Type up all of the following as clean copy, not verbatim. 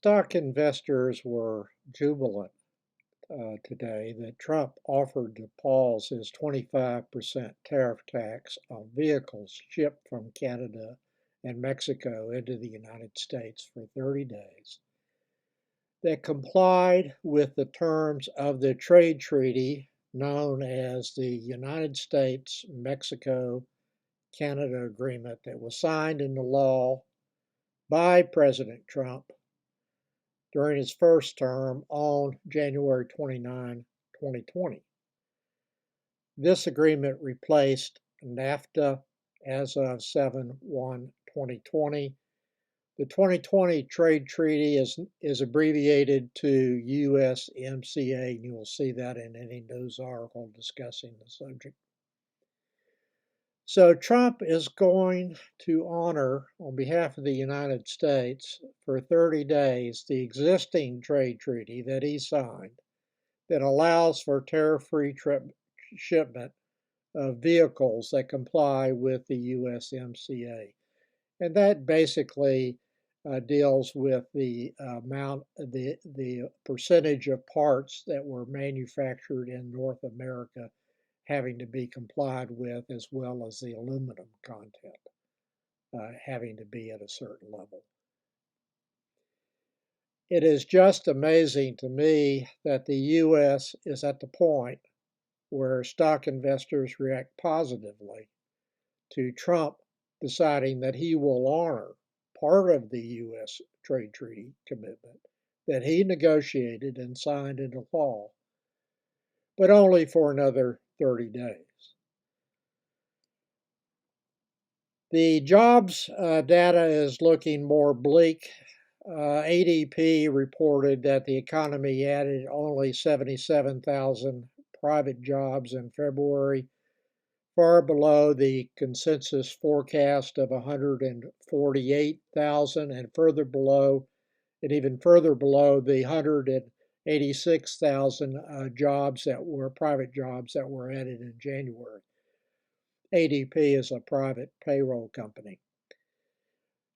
Stock investors were jubilant today that Trump offered to pause his 25% tariff tax on vehicles shipped from Canada and Mexico into the United States for 30 days that complied with the terms of the trade treaty known as the United States Mexico Canada Agreement that was signed into law by President Trump during his first term on January 29, 2020. This agreement replaced NAFTA as of 7/1/2020. The 2020 trade treaty is abbreviated to USMCA, and you will see that in any news article discussing the subject. So Trump is going to honor, on behalf of the United States, for 30 days, the existing trade treaty that he signed that allows for tariff-free shipment of vehicles that comply with the USMCA. And that basically deals with the the percentage of parts that were manufactured in North America having to be complied with, as well as the aluminum content having to be at a certain level. It is just amazing to me that the U.S. is at the point where stock investors react positively to Trump deciding that he will honor part of the U.S. trade treaty commitment that he negotiated and signed into law, but only for another 30 days. The jobs data is looking more bleak. ADP reported that the economy added only 77,000 private jobs in February, far below the consensus forecast of 148,000 and even further below the 186,000 jobs that were private jobs that were added in January. ADP is a private payroll company.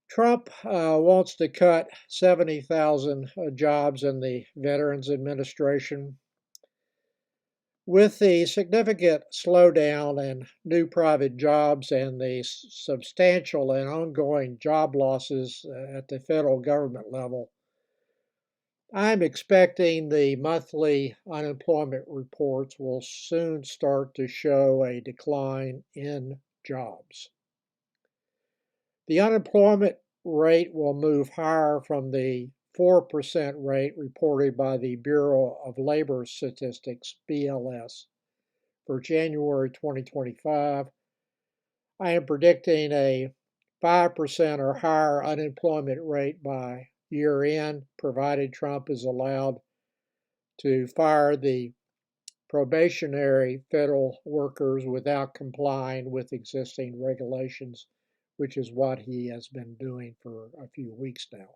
Trump wants to cut 70,000 jobs in the Veterans Administration. With the significant slowdown in new private jobs and the substantial and ongoing job losses at the federal government level, I'm expecting the monthly unemployment reports will soon start to show a decline in jobs. The unemployment rate will move higher from the 4% rate reported by the Bureau of Labor Statistics, BLS, for January 2025. I am predicting a 5% or higher unemployment rate by year end, provided Trump is allowed to fire the probationary federal workers without complying with existing regulations, which is what he has been doing for a few weeks now.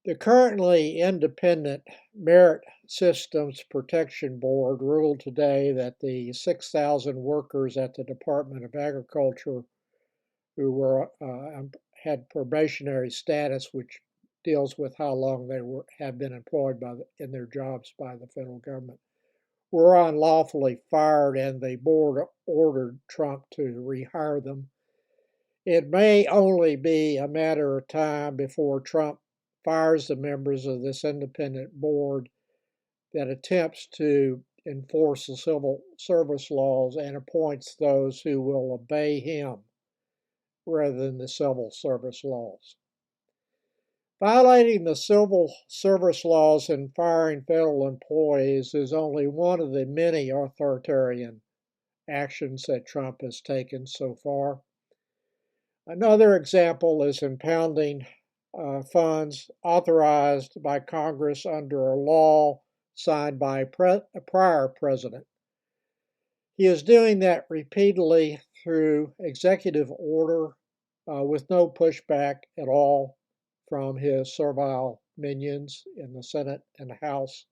The currently independent Merit Systems Protection Board ruled today that the 6,000 workers at the Department of Agriculture who had probationary status, which deals with how long they have been employed in their jobs by the federal government, were unlawfully fired, and the board ordered Trump to rehire them. It may only be a matter of time before Trump fires the members of this independent board that attempts to enforce the civil service laws and appoints those who will obey him rather than the civil service laws. Violating the civil service laws and firing federal employees is only one of the many authoritarian actions that Trump has taken so far. Another example is impounding funds authorized by Congress under a law signed by a prior president. He is doing that repeatedly through executive order with no pushback at all from his servile minions in the Senate and the House.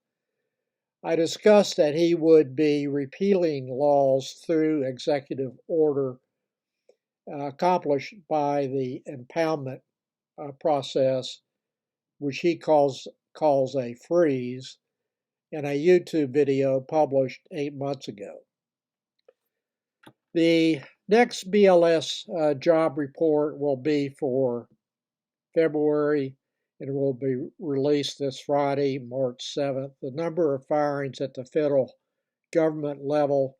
I discussed that he would be repealing laws through executive order accomplished by the impoundment process which he calls a freeze, in a YouTube video published 8 months ago. The next BLS job report will be for February, and it will be released this Friday, March 7th. The number of firings at the federal government level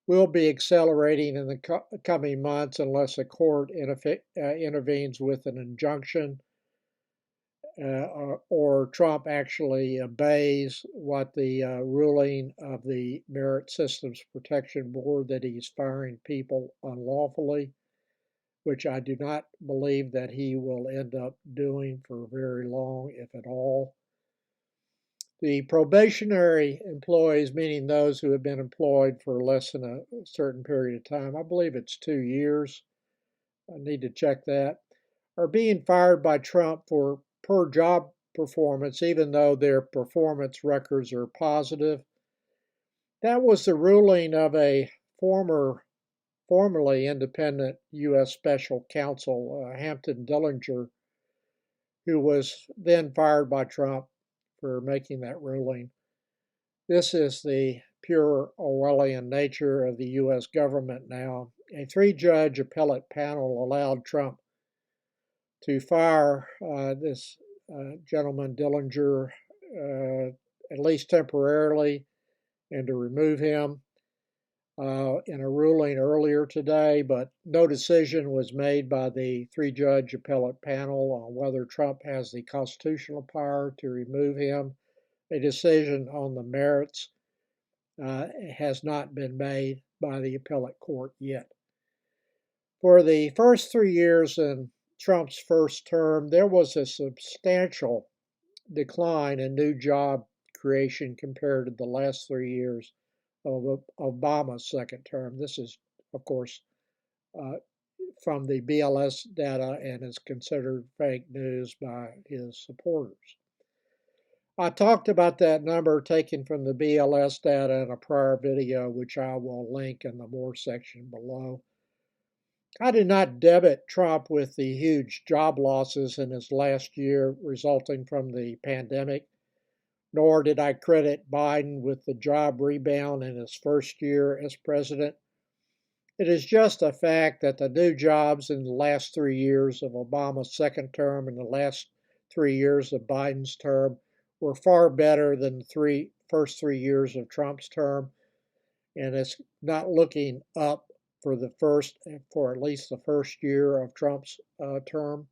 will be accelerating in the coming months unless a court intervenes with an injunction or Trump actually obeys what the ruling of the Merit Systems Protection Board that he's firing people unlawfully, which I do not believe that he will end up doing for very long, if at all. The probationary employees, meaning those who have been employed for less than a certain period of time, I believe it's 2 years, I need to check that, are being fired by Trump for per job performance, even though their performance records are positive. That was the ruling of a formerly independent U.S. special counsel, Hampton Dillinger, who was then fired by Trump for making that ruling. This is the pure Orwellian nature of the U.S. government now. A 3-judge appellate panel allowed Trump to fire this gentleman Dillinger, at least temporarily, and to remove him in a ruling earlier today, but no decision was made by the 3-judge appellate panel on whether Trump has the constitutional power to remove him. A decision on the merits has not been made by the appellate court yet. For the first 3 years in Trump's first term, there was a substantial decline in new job creation compared to the last 3 years of Obama's second term. This is, of course, from the BLS data and is considered fake news by his supporters. I talked about that number taken from the BLS data in a prior video, which I will link in the More section below. I did not debit Trump with the huge job losses in his last year resulting from the pandemic, nor did I credit Biden with the job rebound in his first year as president. It is just a fact that the new jobs in the last 3 years of Obama's second term and the last 3 years of Biden's term were far better than the first 3 years of Trump's term, and it's not looking up for at least the first year of Trump's term.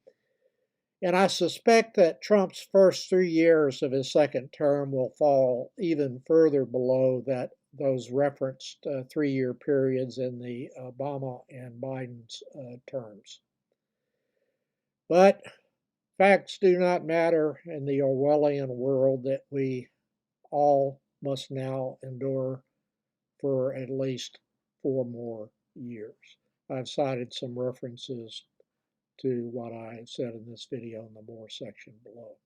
And I suspect that Trump's first 3 years of his second term will fall even further below those referenced 3-year periods in the Obama and Biden's terms. But facts do not matter in the Orwellian world that we all must now endure for at least 4 more years. I've cited some references to what I said in this video in the More section below.